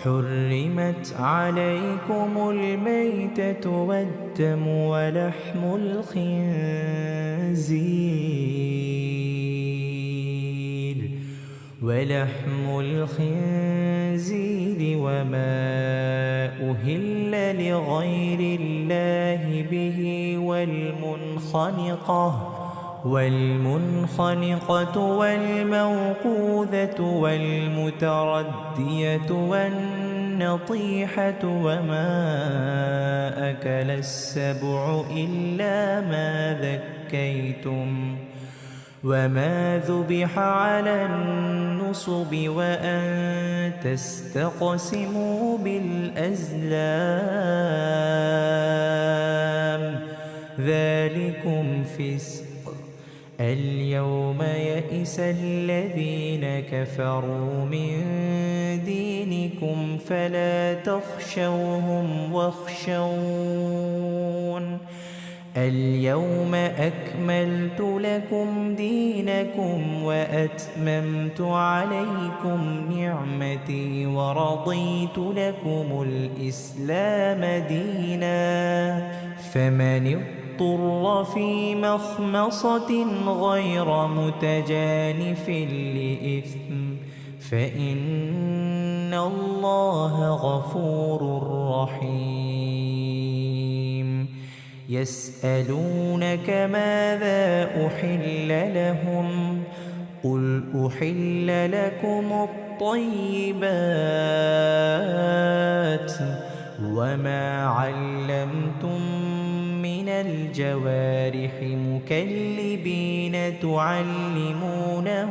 حرمت عليكم الميتة والدم ولحم الخنزير وما أهل لغير الله به والمنخنقة والموقوذة والمتردية والنطيحة وما أكل السبع إلا ما ذكيتم وما ذبح على النصب وأن تستقسموا بالأزلام ذلكم فسق. اليوم يئس الذين كفروا من دينكم فلا تخشوهم واخشون. اليوم أكملت لكم دينكم وأتممت عليكم نعمتي ورضيت لكم الإسلام دينا. فمن اضطر في مخمصة غير متجانف لإثم فإن الله غفور رحيم. يسألونك ماذا أحل لهم قل أحل لكم الطيبات وما علمتم من الجوارح مكلبين تعلمونهن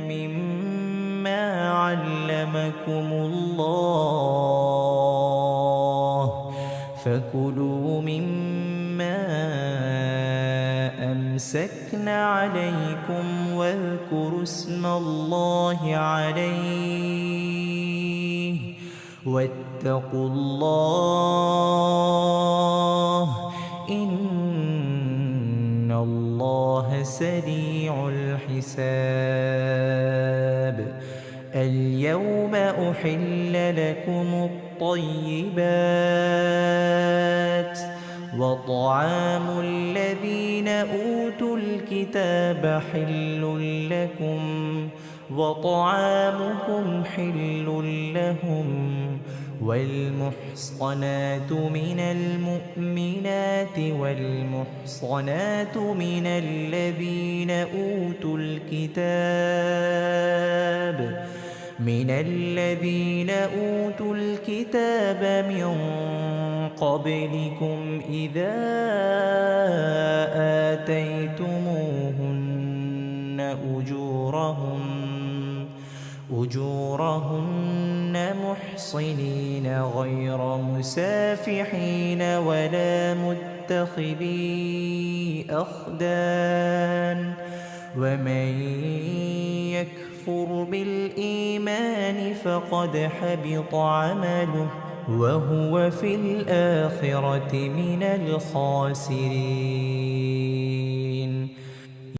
مما علمكم الله فكلوا مما أمسكن عليكم واذكروا اسم الله عليه واتقوا الله إن الله سريع الحساب. اليوم أحل لكم الطيبات وطعام الذين أوتوا الكتاب حل لكم وطعامكم حل لهم والمحصنات من المؤمنات والمحصنات من الذين أوتوا الكتاب من قبلكم إذا آتيتموهن أجورهن محصنين غير مسافحين ولا متخذي أخدان. ومن يكفر بالإيمان فقد حبط عمله وهو في الآخرة من الخاسرين.